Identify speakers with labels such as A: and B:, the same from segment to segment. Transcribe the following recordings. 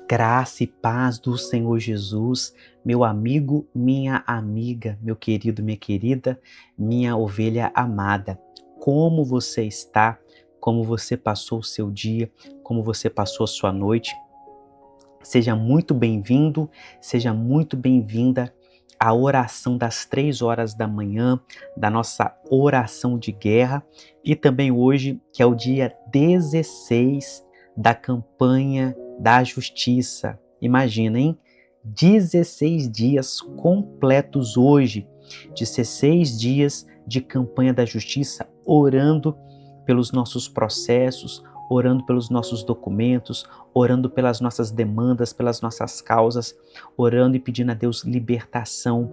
A: Graça e paz do Senhor Jesus, meu amigo, minha amiga, meu querido, minha querida, minha ovelha amada. Como você está? Como você passou o seu dia? Como você passou a sua noite? Seja muito bem-vindo, seja muito bem-vinda à oração das 3 horas da manhã, da nossa oração de guerra, e também hoje, que é o dia 16 da campanha da justiça. Imagina, hein? 16 dias completos hoje, 16 dias de campanha da justiça, orando pelos nossos processos, orando pelos nossos documentos, orando pelas nossas demandas, pelas nossas causas, orando e pedindo a Deus libertação,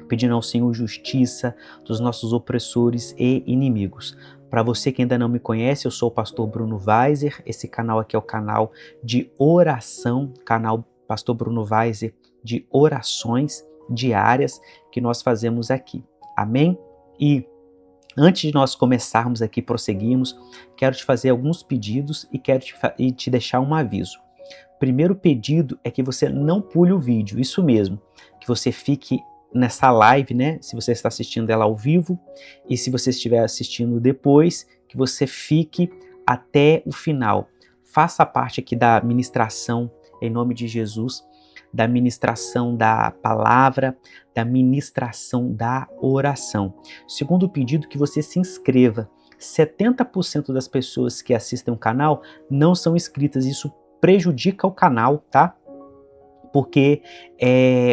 A: pedindo ao Senhor justiça dos nossos opressores e inimigos. Para você que ainda não me conhece, eu sou o pastor Bruno Weiser. Esse canal aqui é o canal de oração, canal Pastor Bruno Weiser de orações diárias que nós fazemos aqui. Amém? E antes de nós começarmos aqui, prosseguirmos, quero te fazer alguns pedidos e quero te deixar um aviso. Primeiro pedido é que você não pule o vídeo, isso mesmo, que você fique nessa live, né? Se você está assistindo ela ao vivo, e se você estiver assistindo depois, que você fique até o final. Faça parte aqui da ministração, em nome de Jesus, da ministração da palavra, da ministração da oração. Segundo pedido, que você se inscreva. 70% das pessoas que assistem o canal não são inscritas, isso prejudica o canal, tá? Porque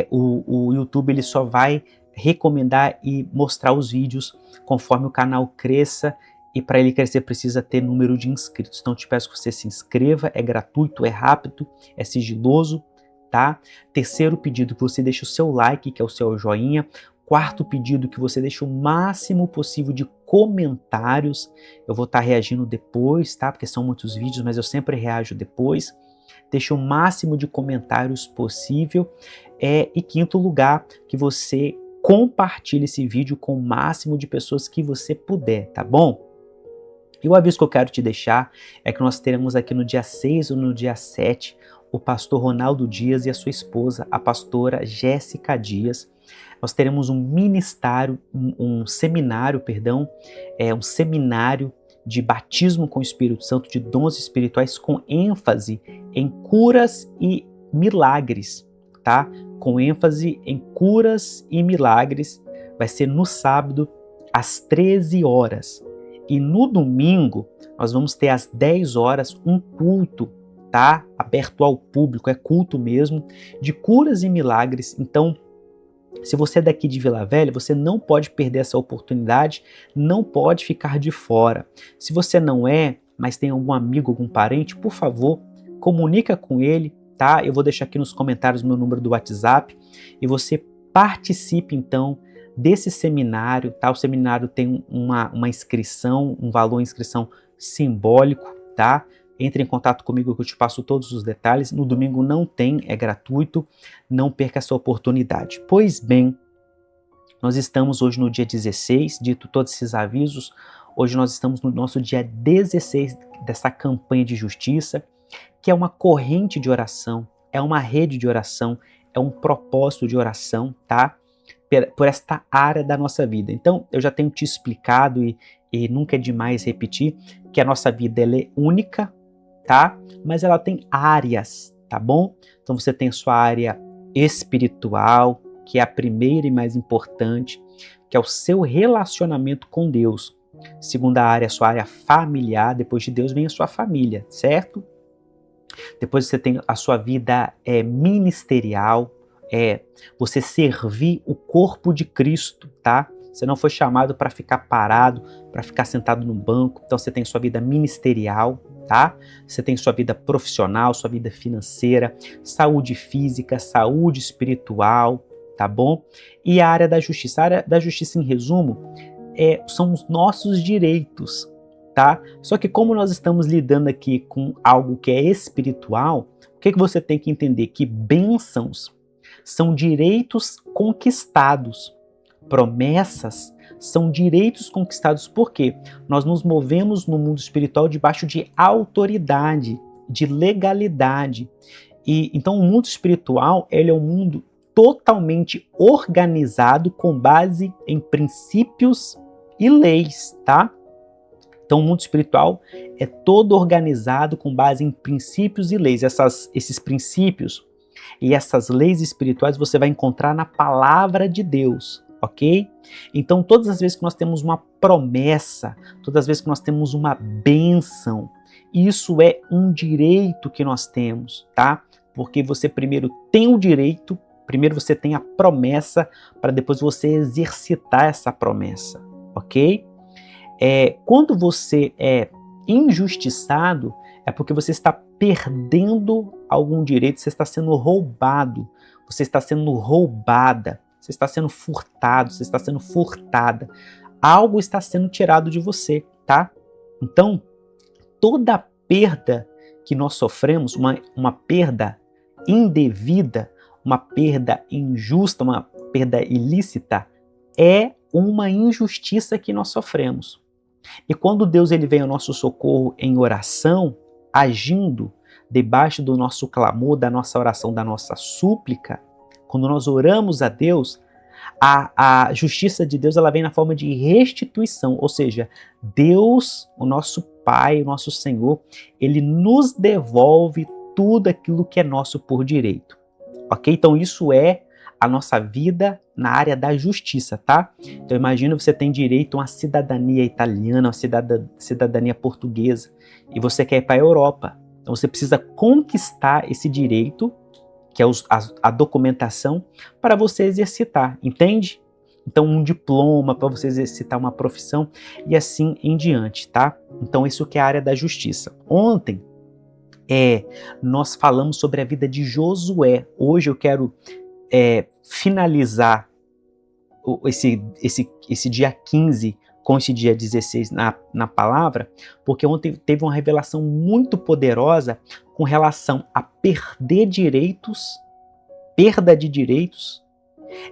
A: o YouTube ele só vai recomendar e mostrar os vídeos conforme o canal cresça, e para ele crescer precisa ter número de inscritos. Então eu te peço que você se inscreva, é gratuito, é rápido, é sigiloso, tá? Terceiro pedido, que você deixe o seu like, que é o seu joinha. Quarto pedido, que você deixe o máximo possível de comentários. Eu vou estar reagindo depois, tá? Porque são muitos vídeos, mas eu sempre reajo depois. Deixe o máximo de comentários possível. E quinto lugar, que você compartilhe esse vídeo com o máximo de pessoas que você puder, tá bom? E o aviso que eu quero te deixar é que nós teremos aqui no dia 6 ou no dia 7 o pastor Ronaldo Dias e a sua esposa, a pastora Jéssica Dias. Nós teremos um seminário de batismo com o Espírito Santo, de dons espirituais, com ênfase em curas e milagres, tá? Com ênfase em curas e milagres. Vai ser no sábado, às 13 horas. E no domingo, nós vamos ter às 10 horas um culto, tá? Aberto ao público, é culto mesmo, de curas e milagres. Então, se você é daqui de Vila Velha, você não pode perder essa oportunidade, não pode ficar de fora. Se você não é, mas tem algum amigo, algum parente, por favor, comunica com ele, tá? Eu vou deixar aqui nos comentários o meu número do WhatsApp e você participe então desse seminário, tá? O seminário tem uma inscrição, um valor de inscrição simbólico, tá? Entre em contato comigo que eu te passo todos os detalhes. No domingo não tem, é gratuito, não perca essa oportunidade. Pois bem, nós estamos hoje no dia 16, dito todos esses avisos, hoje nós estamos no nosso dia 16 dessa campanha de justiça, que é uma corrente de oração, é uma rede de oração, é um propósito de oração, tá? Por esta área da nossa vida. Então, eu já tenho te explicado e nunca é demais repetir que a nossa vida ela é única, tá? Mas ela tem áreas, tá bom? Então você tem a sua área espiritual, que é a primeira e mais importante, que é o seu relacionamento com Deus. Segunda área, a sua área familiar, depois de Deus vem a sua família, certo? Depois você tem a sua vida ministerial, você servir o corpo de Cristo, tá? Você não foi chamado para ficar parado, para ficar sentado no banco. Então você tem sua vida ministerial, tá? Você tem sua vida profissional, sua vida financeira, saúde física, saúde espiritual, tá bom? E a área da justiça. A área da justiça, em resumo, são os nossos direitos, tá? Só que como nós estamos lidando aqui com algo que é espiritual, o que você tem que entender? Que bênçãos são direitos conquistados. Promessas são direitos conquistados. Por quê? Nós nos movemos no mundo espiritual debaixo de autoridade, de legalidade. E então o mundo espiritual, ele é um mundo totalmente organizado com base em princípios e leis, tá? Então o mundo espiritual é todo organizado com base em princípios e leis. Esses princípios e essas leis espirituais você vai encontrar na palavra de Deus, ok? Então todas as vezes que nós temos uma promessa, todas as vezes que nós temos uma bênção, isso é um direito que nós temos, tá? Porque você primeiro tem o direito, primeiro você tem a promessa, para depois você exercitar essa promessa, ok? Quando você é injustiçado, é porque você está perdendo algum direito, você está sendo roubado, você está sendo roubada, você está sendo furtado, você está sendo furtada. Algo está sendo tirado de você, tá? Então, toda perda que nós sofremos, uma perda indevida, uma perda injusta, uma perda ilícita, é uma injustiça que nós sofremos. E quando Deus ele vem ao nosso socorro em oração, agindo debaixo do nosso clamor, da nossa oração, da nossa súplica, quando nós oramos a Deus, a justiça de Deus ela vem na forma de restituição, ou seja, Deus, o nosso Pai, o nosso Senhor, ele nos devolve tudo aquilo que é nosso por direito, ok? Então isso é a nossa vida na área da justiça, tá? Então imagina você tem direito a uma cidadania italiana, uma cidadania portuguesa, e você quer ir para a Europa. Então você precisa conquistar esse direito, que é a documentação, para você exercitar, entende? Então um diploma para você exercitar uma profissão e assim em diante, tá? Então isso que é a área da justiça. Ontem nós falamos sobre a vida de Josué. Hoje eu quero finalizar esse dia 15 com esse dia 16 na palavra, porque ontem teve uma revelação muito poderosa com relação a perda de direitos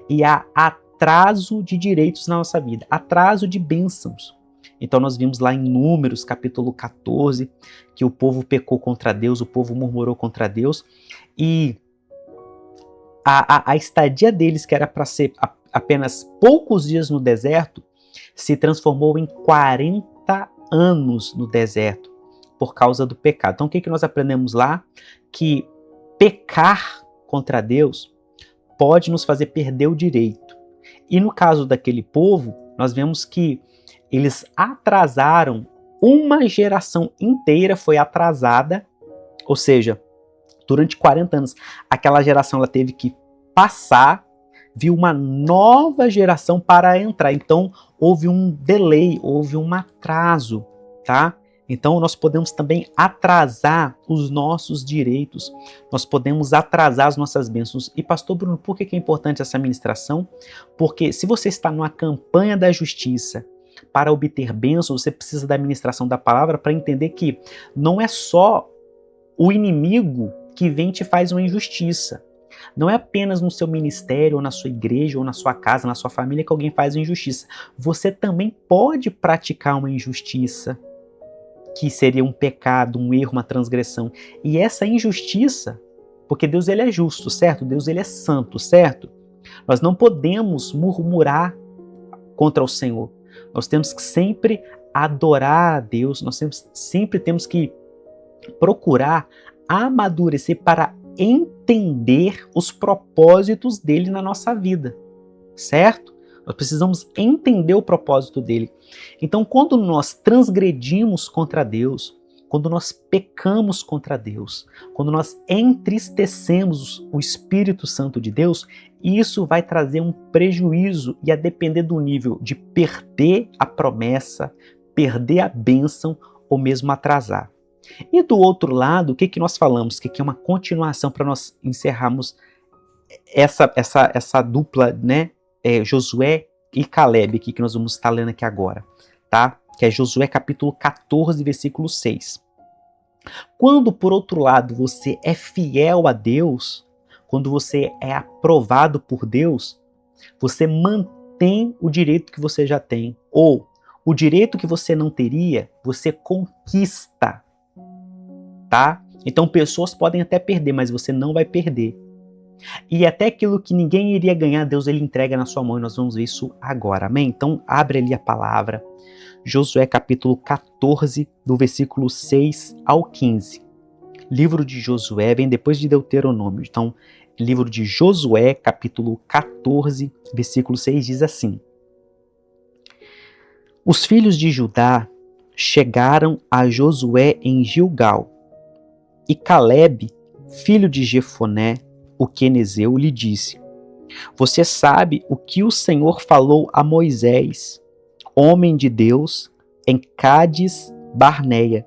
A: e a atraso de direitos na nossa vida, atraso de bênçãos. Então nós vimos lá em Números, capítulo 14, que o povo pecou contra Deus, o povo murmurou contra Deus, e a estadia deles, que era para ser apenas poucos dias no deserto, se transformou em 40 anos no deserto, por causa do pecado. Então o que nós aprendemos lá? Que pecar contra Deus pode nos fazer perder o direito. E no caso daquele povo, nós vemos que eles atrasaram, uma geração inteira foi atrasada, ou seja, durante 40 anos, aquela geração ela teve que passar, viu uma nova geração para entrar. Então, houve um delay, houve um atraso, tá? Então, nós podemos também atrasar os nossos direitos, nós podemos atrasar as nossas bênçãos. E, pastor Bruno, por que é importante essa ministração? Porque se você está numa campanha da justiça para obter bênçãos, você precisa da ministração da palavra para entender que não é só o inimigo que vem e te faz uma injustiça. Não é apenas no seu ministério, ou na sua igreja, ou na sua casa, na sua família que alguém faz uma injustiça. Você também pode praticar uma injustiça, que seria um pecado, um erro, uma transgressão. E essa injustiça, porque Deus ele é justo, certo? Deus ele é santo, certo? Nós não podemos murmurar contra o Senhor. Nós temos que sempre adorar a Deus, nós sempre temos que procurar amadurecer para entender os propósitos dele na nossa vida, certo? Nós precisamos entender o propósito dele. Então, quando nós transgredimos contra Deus, quando nós pecamos contra Deus, quando nós entristecemos o Espírito Santo de Deus, isso vai trazer um prejuízo e a depender do nível de perder a promessa, perder a bênção ou mesmo atrasar. E do outro lado, o que nós falamos? Que aqui é uma continuação para nós encerrarmos essa dupla, né? Josué e Caleb, aqui, que nós vamos estar lendo aqui agora, tá? Que é Josué capítulo 14, versículo 6. Quando, por outro lado, você é fiel a Deus, quando você é aprovado por Deus, você mantém o direito que você já tem, ou o direito que você não teria, você conquista, tá? Então pessoas podem até perder, mas você não vai perder. E até aquilo que ninguém iria ganhar, Deus ele entrega na sua mão e nós vamos ver isso agora, amém? Então abre ali a palavra, Josué capítulo 14, do versículo 6 ao 15. Livro de Josué vem depois de Deuteronômio, então livro de Josué capítulo 14, versículo 6 diz assim: Os filhos de Judá chegaram a Josué em Gilgal, e Calebe, filho de Jefoné, o quenezeu, lhe disse: Você sabe o que o Senhor falou a Moisés, homem de Deus, em Cádiz Barneia,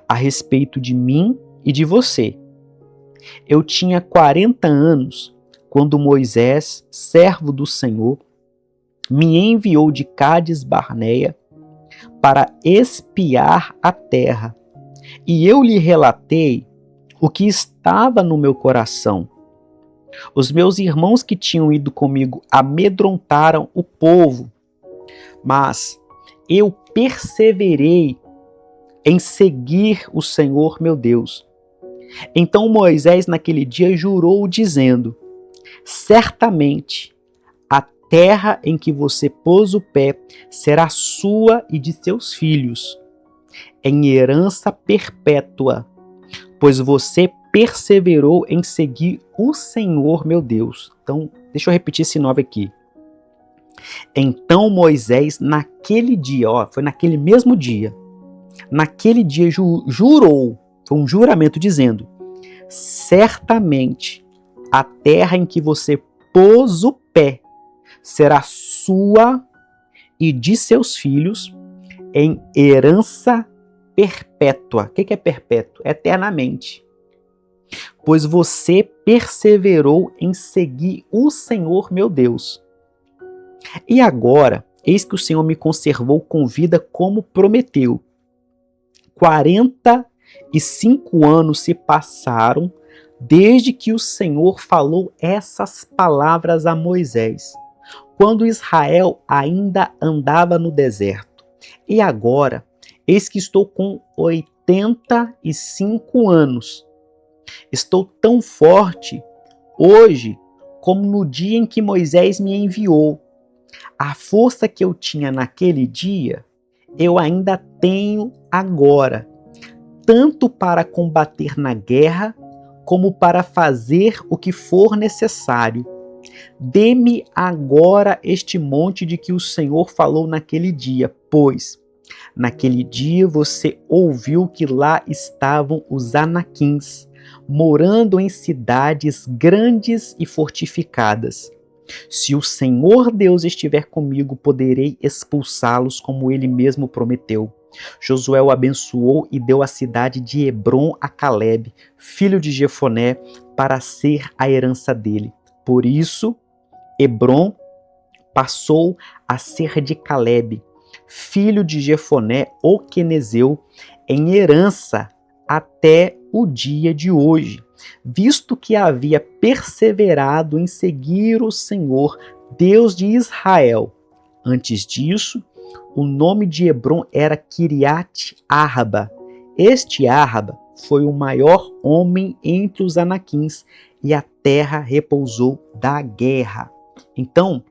A: a respeito de mim e de você. Eu tinha 40 anos quando Moisés, servo do Senhor, me enviou de Cádiz Barneia para espiar a terra, e eu lhe relatei o que estava no meu coração. Os meus irmãos que tinham ido comigo amedrontaram o povo, mas eu perseverei em seguir o Senhor meu Deus. Então Moisés naquele dia jurou dizendo: Certamente a terra em que você pôs o pé será sua e de seus filhos, em herança perpétua, pois você perseverou em seguir o Senhor meu Deus. Então, deixa eu repetir esse 9 aqui. Então Moisés, naquele dia, foi naquele mesmo dia, naquele dia jurou, foi um juramento dizendo: Certamente a terra em que você pôs o pé será sua e de seus filhos em herança perpétua. O que é perpétuo? Eternamente. Pois você perseverou em seguir o Senhor meu Deus. E agora, eis que o Senhor me conservou com vida como prometeu. 45 anos se passaram desde que o Senhor falou essas palavras a Moisés, quando Israel ainda andava no deserto. E agora, eis que estou com 85 anos. Estou tão forte hoje como no dia em que Moisés me enviou. A força que eu tinha naquele dia, eu ainda tenho agora, tanto para combater na guerra, como para fazer o que for necessário. Dê-me agora este monte de que o Senhor falou naquele dia, pois naquele dia você ouviu que lá estavam os anaquins, morando em cidades grandes e fortificadas. Se o Senhor Deus estiver comigo, poderei expulsá-los como ele mesmo prometeu. Josué o abençoou e deu a cidade de Hebrom a Calebe, filho de Jefoné, para ser a herança dele. Por isso, Hebrom passou a ser de Calebe, filho de Jefoné, o quenezeu, em herança até o dia de hoje, visto que havia perseverado em seguir o Senhor, Deus de Israel. Antes disso, o nome de Hebrom era Kiriat Arba. Este Arba foi o maior homem entre os anaquins, e a terra repousou da guerra. Então,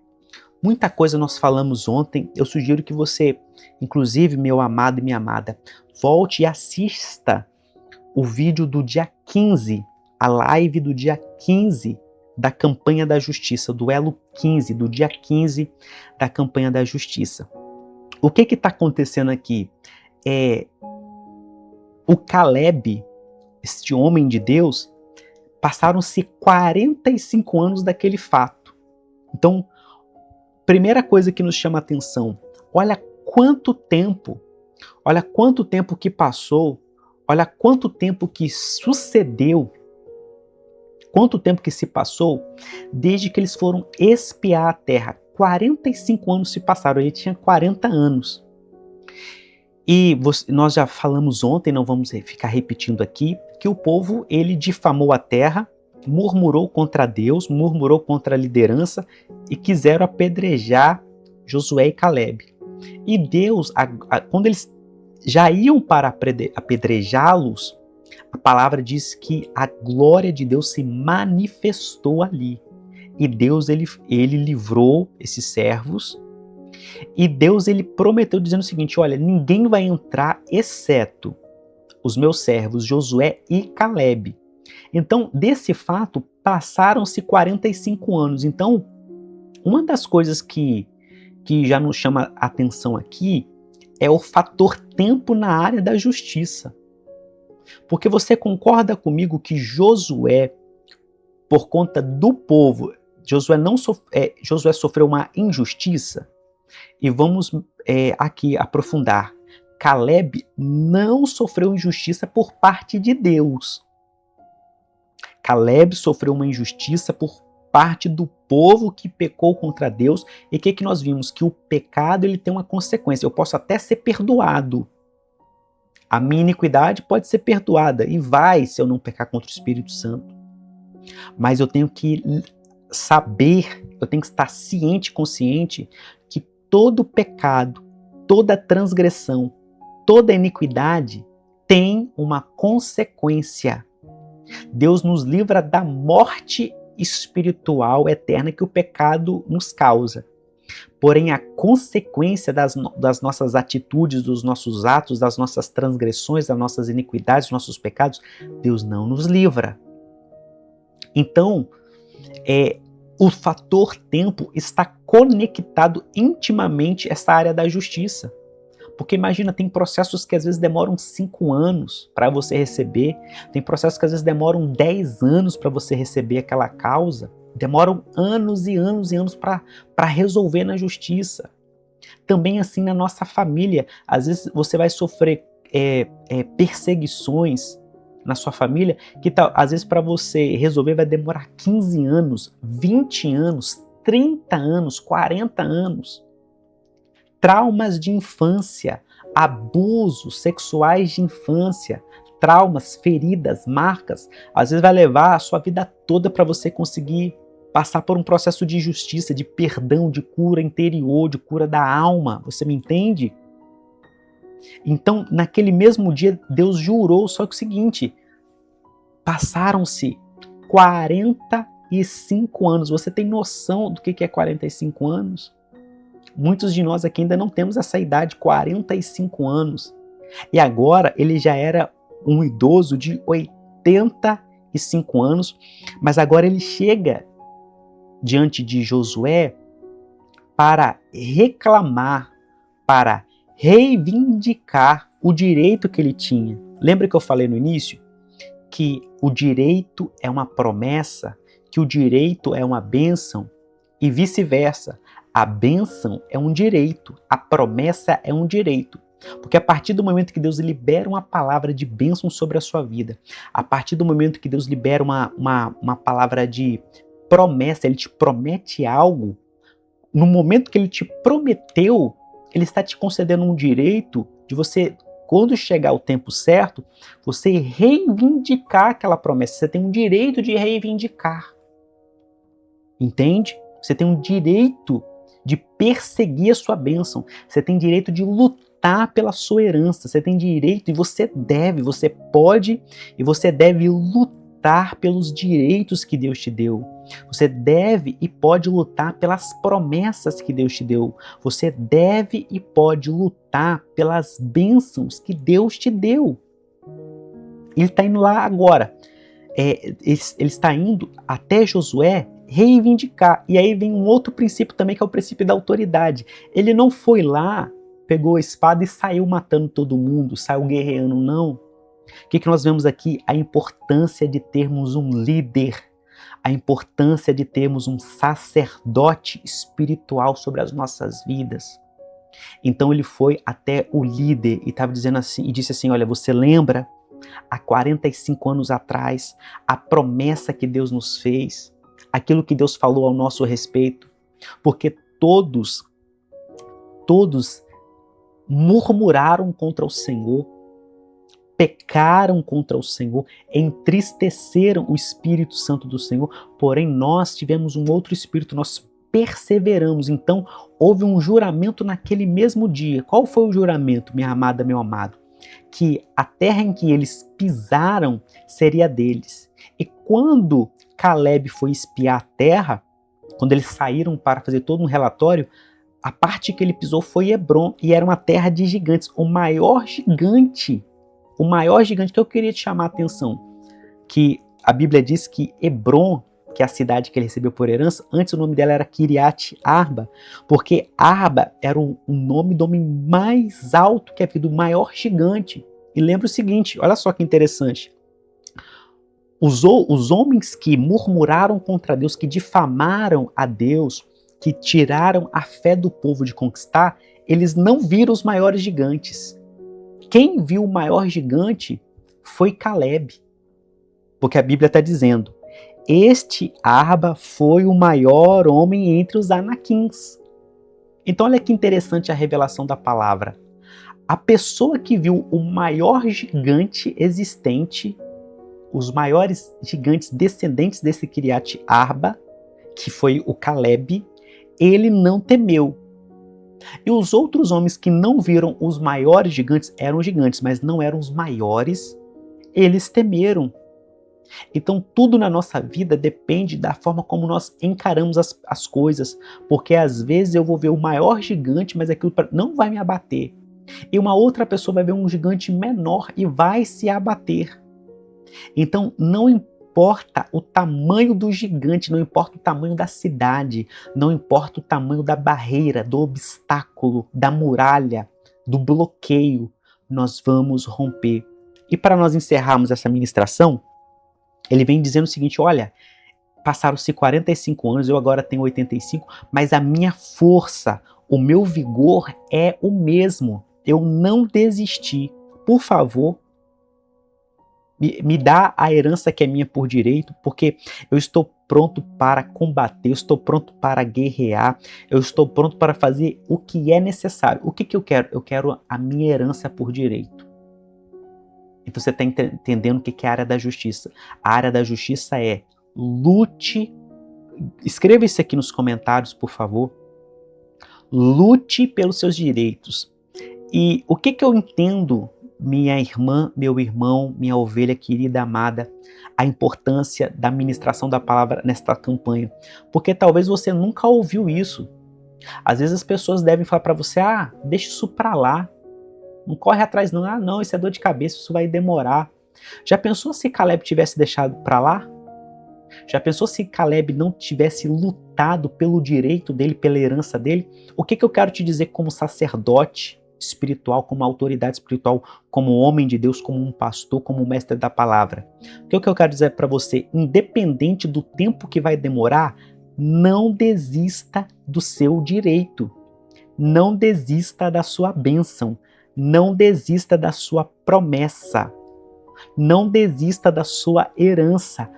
A: muita coisa nós falamos ontem. Eu sugiro que você, inclusive, meu amado e minha amada, volte e assista o vídeo do dia 15, a live do dia 15 da campanha da justiça, do elo 15, do dia 15 da campanha da justiça. O que está acontecendo aqui? O Calebe, este homem de Deus, passaram-se 45 anos daquele fato. Então, primeira coisa que nos chama a atenção, olha quanto tempo que passou, olha quanto tempo que sucedeu, quanto tempo que se passou desde que eles foram espiar a terra. 45 anos se passaram, ele tinha 40 anos. E nós já falamos ontem, não vamos ficar repetindo aqui, que o povo, ele difamou a terra, murmurou contra Deus, murmurou contra a liderança e quiseram apedrejar Josué e Calebe. E Deus, quando eles já iam para apedrejá-los, A palavra diz que a glória de Deus se manifestou ali. E Deus, ele livrou esses servos. E Deus, ele prometeu dizendo o seguinte: olha, ninguém vai entrar exceto os meus servos Josué e Calebe. Então, desse fato, passaram-se 45 anos. Então, uma das coisas que já nos chama a atenção aqui é o fator tempo na área da justiça. Porque você concorda comigo que Josué, por conta do povo, Josué sofreu uma injustiça? E vamos aqui aprofundar. Calebe não sofreu injustiça por parte de Deus. Calebe sofreu uma injustiça por parte do povo que pecou contra Deus. E o que nós vimos? Que o pecado, ele tem uma consequência. Eu posso até ser perdoado. A minha iniquidade pode ser perdoada. E vai, se eu não pecar contra o Espírito Santo. Mas eu tenho que saber, eu tenho que estar ciente, consciente, que todo pecado, toda transgressão, toda iniquidade tem uma consequência. Deus nos livra da morte espiritual eterna que o pecado nos causa. Porém, a consequência das nossas atitudes, dos nossos atos, das nossas transgressões, das nossas iniquidades, dos nossos pecados, Deus não nos livra. Então, o fator tempo está conectado intimamente a essa área da justiça. Porque imagina, tem processos que às vezes demoram 5 anos para você receber, tem processos que às vezes demoram 10 anos para você receber aquela causa, demoram anos e anos e anos para resolver na justiça. Também assim na nossa família, às vezes você vai sofrer perseguições na sua família, que às vezes para você resolver vai demorar 15 anos, 20 anos, 30 anos, 40 anos. Traumas de infância, abusos sexuais de infância, traumas, feridas, marcas, às vezes vai levar a sua vida toda para você conseguir passar por um processo de justiça, de perdão, de cura interior, de cura da alma. Você me entende? Então, naquele mesmo dia, Deus jurou, só que o seguinte, passaram-se 45 anos. Você tem noção do que é 45 anos? Muitos de nós aqui ainda não temos essa idade, 45 anos. E agora ele já era um idoso de 85 anos, mas agora ele chega diante de Josué para reclamar, para reivindicar o direito que ele tinha. Lembra que eu falei no início que o direito é uma promessa, que o direito é uma bênção e vice-versa. A bênção é um direito, a promessa é um direito. Porque a partir do momento que Deus libera uma palavra de bênção sobre a sua vida, a partir do momento que Deus libera uma palavra de promessa, Ele te promete algo, no momento que Ele te prometeu, Ele está te concedendo um direito de você, quando chegar o tempo certo, você reivindicar aquela promessa. Você tem um direito de reivindicar. Entende? Você tem um direito de perseguir a sua bênção. Você tem direito de lutar pela sua herança. Você tem direito e você pode e você deve lutar pelos direitos que Deus te deu. Você deve e pode lutar pelas promessas que Deus te deu. Você deve e pode lutar pelas bênçãos que Deus te deu. Ele está indo lá agora. Ele está indo até Josué reivindicar. E aí vem um outro princípio também, que é o princípio da autoridade. Ele não foi lá, pegou a espada e saiu matando todo mundo, saiu guerreando, não. O que nós vemos aqui? A importância de termos um líder, a importância de termos um sacerdote espiritual sobre as nossas vidas. Então ele foi até o líder e estava dizendo assim, e disse assim: olha, você lembra há 45 anos atrás a promessa que Deus nos fez, aquilo que Deus falou ao nosso respeito? Porque todos murmuraram contra o Senhor, pecaram contra o Senhor, entristeceram o Espírito Santo do Senhor, porém nós tivemos um outro Espírito, nós perseveramos. Então houve um juramento naquele mesmo dia. Qual foi o juramento, minha amada, meu amado? que a terra em que eles pisaram seria deles. E quando Caleb foi espiar a terra, quando eles saíram para fazer todo um relatório, a parte que ele pisou foi Hebron, e era uma terra de gigantes. O maior gigante que eu queria te chamar a atenção, que a Bíblia diz que Hebron, que é a cidade que ele recebeu por herança, antes o nome dela era Kiriat Arba, porque Arba era o nome do homem mais alto que havia, do maior gigante. E lembra o seguinte, olha só que interessante, os homens que murmuraram contra Deus, que difamaram a Deus, que tiraram a fé do povo de conquistar, eles não viram os maiores gigantes. Quem viu o maior gigante foi Caleb, porque a Bíblia está dizendo, este Arba foi o maior homem entre os anaquins. Então olha que interessante a revelação da palavra. A pessoa que viu o maior gigante existente, os maiores gigantes descendentes desse Kiriat Arba, que foi o Caleb, ele não temeu. E os outros homens que não viram os maiores gigantes, eram gigantes, mas não eram os maiores, eles temeram. Então tudo na nossa vida depende da forma como nós encaramos as coisas, porque às vezes eu vou ver o maior gigante, mas aquilo não vai me abater. E uma outra pessoa vai ver um gigante menor e vai se abater. Então não importa o tamanho do gigante, não importa o tamanho da cidade, não importa o tamanho da barreira, do obstáculo, da muralha, do bloqueio, nós vamos romper. E para nós encerrarmos essa ministração, ele vem dizendo o seguinte, olha, passaram-se 45 anos, eu agora tenho 85, mas a minha força, o meu vigor é o mesmo. Eu não desisti. Por favor, me dá a herança que é minha por direito, porque eu estou pronto para combater, eu estou pronto para guerrear, eu estou pronto para fazer o que é necessário. O que eu quero? Eu quero a minha herança por direito. Então você está entendendo o que é a área da justiça. A área da justiça é lute, escreva isso aqui nos comentários, por favor, lute pelos seus direitos. E o que eu entendo, minha irmã, meu irmão, minha ovelha querida, amada, a importância da ministração da palavra nesta campanha? Porque talvez você nunca ouviu isso. Às vezes as pessoas devem falar para você, deixa isso para lá, não corre atrás não, não, isso é dor de cabeça, isso vai demorar. Já pensou se Caleb tivesse deixado para lá? Já pensou se Caleb não tivesse lutado pelo direito dele, pela herança dele? O que eu quero te dizer como sacerdote espiritual, como autoridade espiritual, como homem de Deus, como um pastor, como um mestre da palavra? O que eu quero dizer para você? Independente do tempo que vai demorar, não desista do seu direito. Não desista da sua bênção. Não desista da sua promessa. Não desista da sua herança.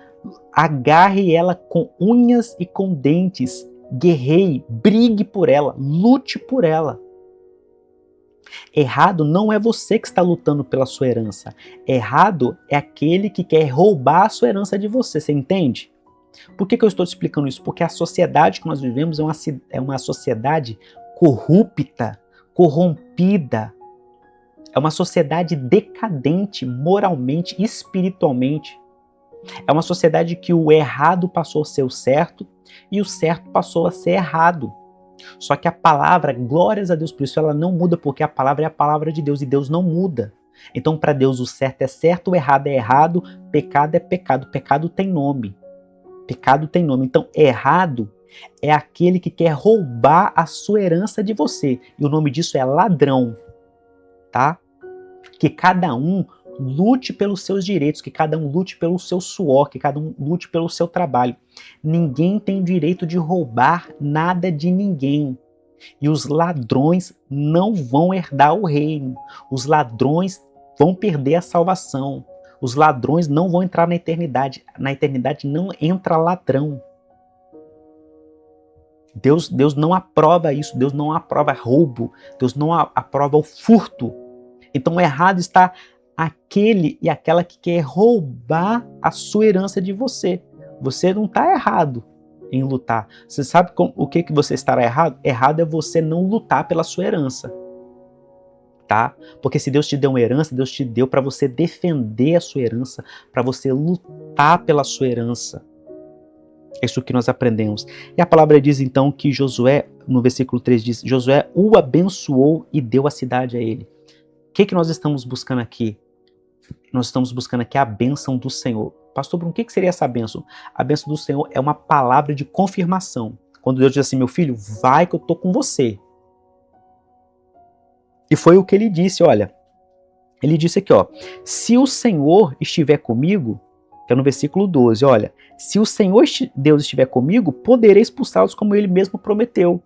A: Agarre ela com unhas e com dentes. Guerreie, brigue por ela, lute por ela. Errado não é você que está lutando pela sua herança. Errado é aquele que quer roubar a sua herança de você. Você entende? Por que eu estou te explicando isso? Porque a sociedade que nós vivemos é uma sociedade corrupta, corrompida. É uma sociedade decadente moralmente e espiritualmente. É uma sociedade que o errado passou a ser o certo e o certo passou a ser errado. Só que a palavra, glórias a Deus por isso, ela não muda, porque a palavra é a palavra de Deus e Deus não muda. Então para Deus o certo é certo, o errado é errado, pecado é pecado. Pecado tem nome. Pecado tem nome. Então errado é aquele que quer roubar a sua herança de você. E o nome disso é ladrão. Tá? Que cada um lute pelos seus direitos, que cada um lute pelo seu suor, que cada um lute pelo seu trabalho. Ninguém tem direito de roubar nada de ninguém. E os ladrões não vão herdar o reino. Os ladrões vão perder a salvação. Os ladrões não vão entrar na eternidade. Na eternidade não entra ladrão. Deus não aprova isso. Deus não aprova roubo. Deus não aprova o furto. Então, errado está aquele e aquela que quer roubar a sua herança de você. Você não está errado em lutar. Você sabe o que você estará errado? Errado é você não lutar pela sua herança. tá? Porque se Deus te deu uma herança, Deus te deu para você defender a sua herança, para você lutar pela sua herança. É isso que nós aprendemos. E a palavra diz então que Josué, no versículo 3 diz, Josué o abençoou e deu a cidade a ele. O que nós estamos buscando aqui? Nós estamos buscando aqui a bênção do Senhor. Pastor Bruno, o que seria essa bênção? A bênção do Senhor é uma palavra de confirmação. Quando Deus diz assim, meu filho, vai que eu estou com você. E foi o que ele disse, olha. Ele disse aqui, ó, se o Senhor estiver comigo, que é no versículo 12, olha, se o Senhor Deus estiver comigo, poderei expulsá-los como ele mesmo prometeu.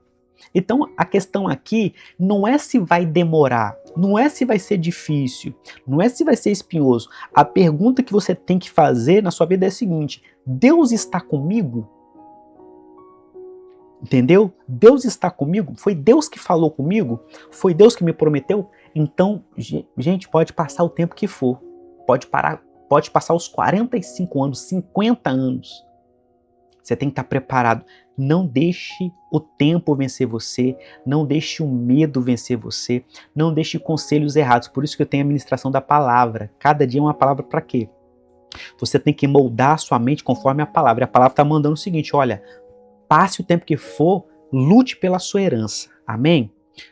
A: Então, a questão aqui não é se vai demorar, não é se vai ser difícil, não é se vai ser espinhoso. A pergunta que você tem que fazer na sua vida é a seguinte, Deus está comigo? Entendeu? Deus está comigo? Foi Deus que falou comigo? Foi Deus que me prometeu? Então, gente, pode passar o tempo que for. Pode passar os 45 anos, 50 anos. Você tem que estar preparado. Não deixe o tempo vencer você. Não deixe o medo vencer você. Não deixe conselhos errados. Por isso que eu tenho a ministração da palavra. Cada dia é uma palavra para quê? Você tem que moldar a sua mente conforme a palavra. E a palavra está mandando o seguinte, olha, passe o tempo que for, lute pela sua herança. Amém?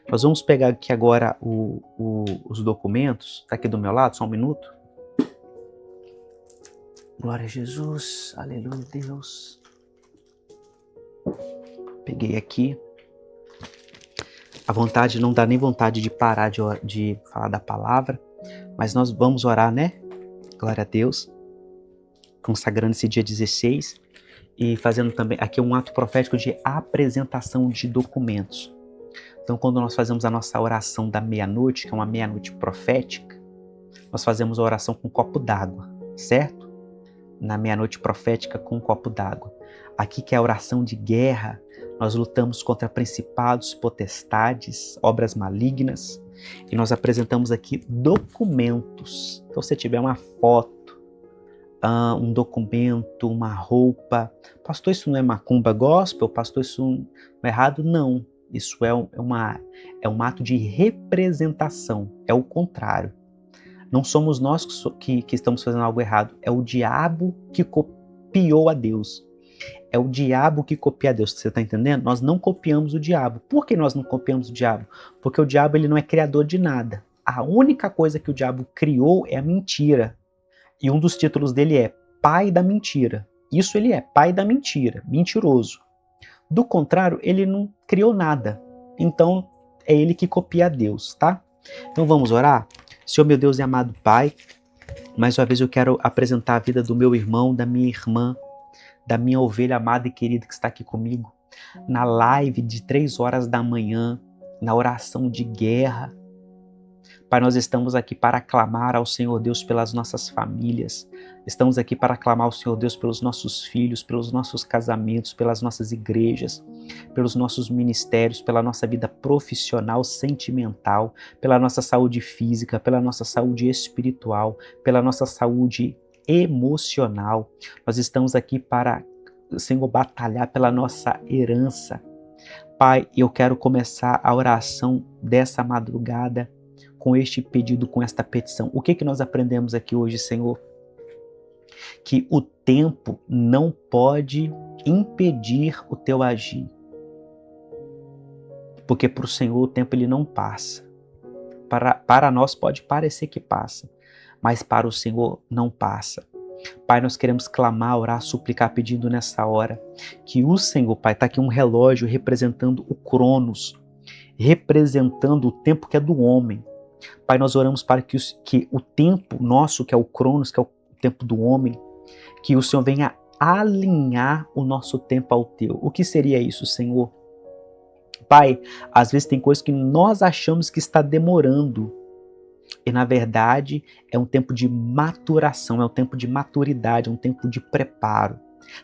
A: Nós vamos pegar aqui agora os documentos. Está aqui do meu lado, só um minuto. Glória a Jesus. Aleluia, Deus. Peguei aqui. A vontade, não dá nem vontade de parar de falar da palavra. Mas nós vamos orar, né? Glória a Deus. Consagrando esse dia 16. E fazendo também aqui um ato profético de apresentação de documentos. Então, quando nós fazemos a nossa oração da meia-noite, que é uma meia-noite profética, nós fazemos a oração com um copo d'água, certo? Na meia-noite profética com um copo d'água. Aqui que é a oração de guerra, nós lutamos contra principados, potestades, obras malignas, e nós apresentamos aqui documentos. Então, se tiver uma foto, um documento, uma roupa, pastor, isso não é macumba gospel? Pastor, isso não é errado? Não, isso é um ato de representação, é o contrário. Não somos nós que estamos fazendo algo errado, é o diabo que copiou a Deus. É o diabo que copia a Deus, você está entendendo? Nós não copiamos o diabo. Por que nós não copiamos o diabo? Porque o diabo ele não é criador de nada. A única coisa que o diabo criou é a mentira. E um dos títulos dele é pai da mentira. Isso ele é, pai da mentira, mentiroso. Do contrário, ele não criou nada. Então, é ele que copia a Deus, tá? Então vamos orar? Senhor, meu Deus e amado Pai, mais uma vez eu quero apresentar a vida do meu irmão, da minha irmã, da minha ovelha amada e querida que está aqui comigo, na live de 3 horas da manhã, na oração de guerra. Pai, nós estamos aqui para clamar ao Senhor Deus pelas nossas famílias. Estamos aqui para clamar ao Senhor Deus pelos nossos filhos, pelos nossos casamentos, pelas nossas igrejas, pelos nossos ministérios, pela nossa vida profissional, sentimental, pela nossa saúde física, pela nossa saúde espiritual, pela nossa saúde emocional. Nós estamos aqui para, Senhor, batalhar pela nossa herança. Pai, eu quero começar a oração dessa madrugada com este pedido, com esta petição. O que nós aprendemos aqui hoje, Senhor? Que o tempo não pode impedir o teu agir. Porque para o Senhor o tempo ele não passa. Para nós pode parecer que passa, mas para o Senhor não passa. Pai, nós queremos clamar, orar, suplicar, pedindo nessa hora que o Senhor, Pai, está aqui um relógio representando o Cronos, representando o tempo que é do homem. Pai, nós oramos para que o tempo nosso, que é o Cronos, que é o tempo do homem, que o Senhor venha alinhar o nosso tempo ao teu. O que seria isso, Senhor? Pai, às vezes tem coisas que nós achamos que está demorando, e na verdade é um tempo de maturação, é um tempo de maturidade, é um tempo de preparo.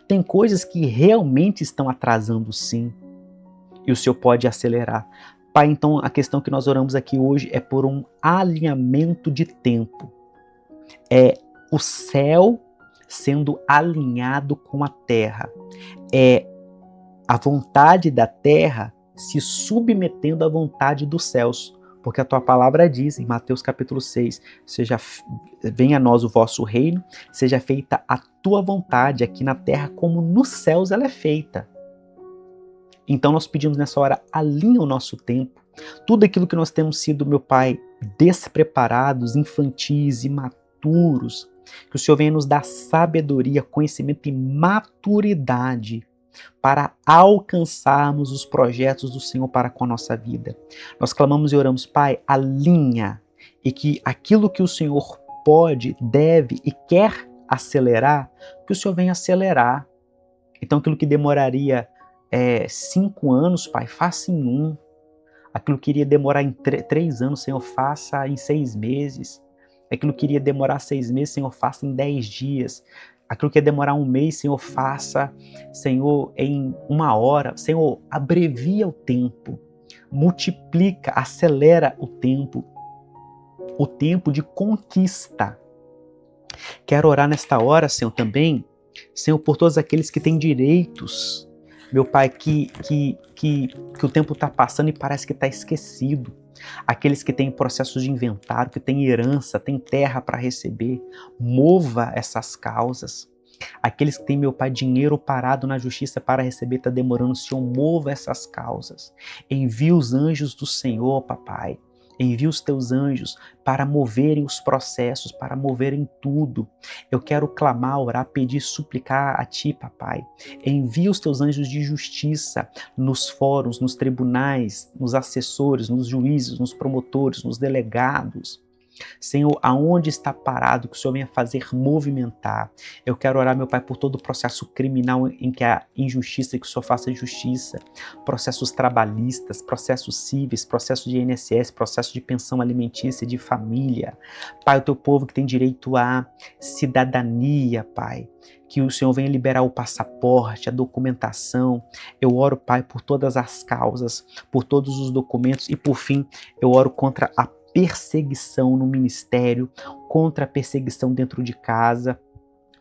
A: Tem coisas que realmente estão atrasando sim, e o Senhor pode acelerar. Pai, então a questão que nós oramos aqui hoje é por um alinhamento de tempo. É o céu sendo alinhado com a terra. É a vontade da terra se submetendo à vontade dos céus. Porque a tua palavra diz em Mateus capítulo 6, venha a nós o vosso reino, seja feita a tua vontade aqui na terra como nos céus ela é feita. Então nós pedimos nessa hora, alinha o nosso tempo, tudo aquilo que nós temos sido, meu Pai, despreparados, infantis, imaturos, que o Senhor venha nos dar sabedoria, conhecimento e maturidade para alcançarmos os projetos do Senhor para com a nossa vida. Nós clamamos e oramos, Pai, alinha, e que aquilo que o Senhor pode, deve e quer acelerar, que o Senhor venha acelerar. Então aquilo que demoraria 5 anos, Pai, faça em 1. Aquilo que iria demorar em 3 anos, Senhor, faça em 6 meses. Aquilo que iria demorar 6 meses, Senhor, faça em 10 dias. Aquilo que ia demorar 1 mês, Senhor, faça, Senhor, em 1 hora. Senhor, abrevia o tempo, multiplica, acelera o tempo de conquista. Quero orar nesta hora, Senhor, também, Senhor, por todos aqueles que têm direitos, meu Pai, que o tempo está passando e parece que está esquecido. Aqueles que têm processos de inventário, que têm herança, têm terra para receber, mova essas causas. Aqueles que têm, meu Pai, dinheiro parado na justiça para receber, está demorando, Senhor, mova essas causas. Envia os anjos do Senhor, papai. Envia os teus anjos para moverem os processos, para moverem tudo. Eu quero clamar, orar, pedir, suplicar a Ti, papai. Envia os teus anjos de justiça nos fóruns, nos tribunais, nos assessores, nos juízes, nos promotores, nos delegados. Senhor, aonde está parado, que o Senhor venha fazer movimentar. Eu quero orar, meu Pai, por todo o processo criminal em que há injustiça, que o Senhor faça justiça. Processos trabalhistas, processos cíveis, processos de INSS, processo de pensão alimentícia, de família. Pai, o teu povo que tem direito à cidadania, Pai. Que o Senhor venha liberar o passaporte, a documentação. Eu oro, Pai, por todas as causas, por todos os documentos e, por fim, eu oro contra a perseguição no ministério, contra a perseguição dentro de casa.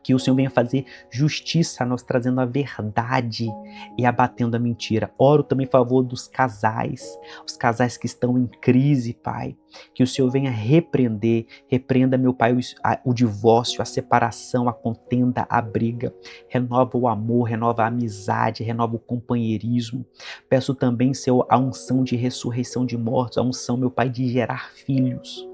A: Que o Senhor venha fazer justiça, nós trazendo a verdade e abatendo a mentira. Oro também em favor dos casais, os casais que estão em crise, Pai. Que o Senhor venha repreenda, meu Pai, o divórcio, a separação, a contenda, a briga. Renova o amor, renova a amizade, renova o companheirismo. Peço também, Senhor, a unção de ressurreição de mortos, a unção, meu Pai, de gerar filhos.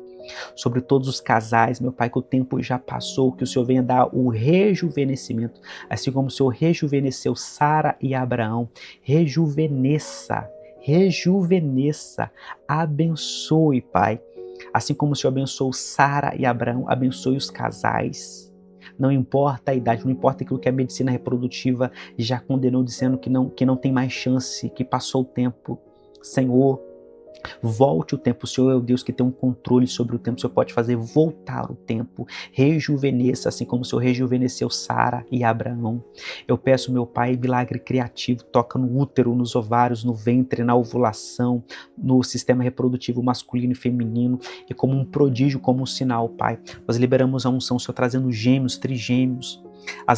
A: Sobre todos os casais, meu Pai, que o tempo já passou, que o Senhor venha dar o rejuvenescimento, assim como o Senhor rejuvenesceu Sara e Abraão. Rejuvenesça, abençoe, Pai. Assim como o Senhor abençoou Sara e Abraão, abençoe os casais. Não importa a idade, não importa aquilo que a medicina reprodutiva já condenou, dizendo que não tem mais chance, que passou o tempo. Senhor, volte o tempo. O Senhor é o Deus que tem um controle sobre o tempo. O Senhor pode fazer voltar o tempo. Rejuvenesça, assim como o Senhor rejuvenesceu Sara e Abraão. Eu peço, meu Pai, milagre criativo. Toca no útero, nos ovários, no ventre, na ovulação, no sistema reprodutivo masculino e feminino. E como um prodígio, como um sinal, Pai. Nós liberamos a unção, o Senhor trazendo gêmeos, trigêmeos.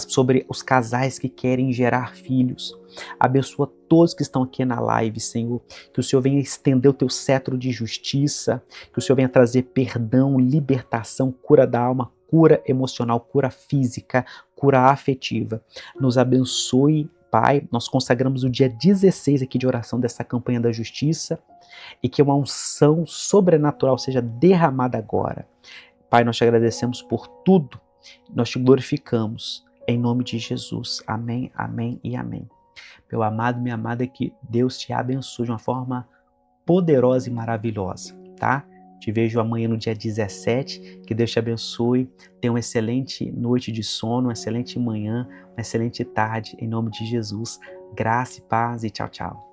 A: Sobre os casais que querem gerar filhos. Abençoa todos que estão aqui na live, Senhor. Que o Senhor venha estender o teu cetro de justiça. Que o Senhor venha trazer perdão, libertação, cura da alma, cura emocional, cura física, cura afetiva. Nos abençoe, Pai. Nós consagramos o dia 16 aqui de oração dessa campanha da justiça. E que uma unção sobrenatural seja derramada agora. Pai, nós te agradecemos por tudo. Nós te glorificamos, em nome de Jesus. Amém, amém e amém. Meu amado, minha amada, que Deus te abençoe de uma forma poderosa e maravilhosa, tá? Te vejo amanhã no dia 17, que Deus te abençoe. Tenha uma excelente noite de sono, uma excelente manhã, uma excelente tarde, em nome de Jesus. Graça e paz e tchau, tchau.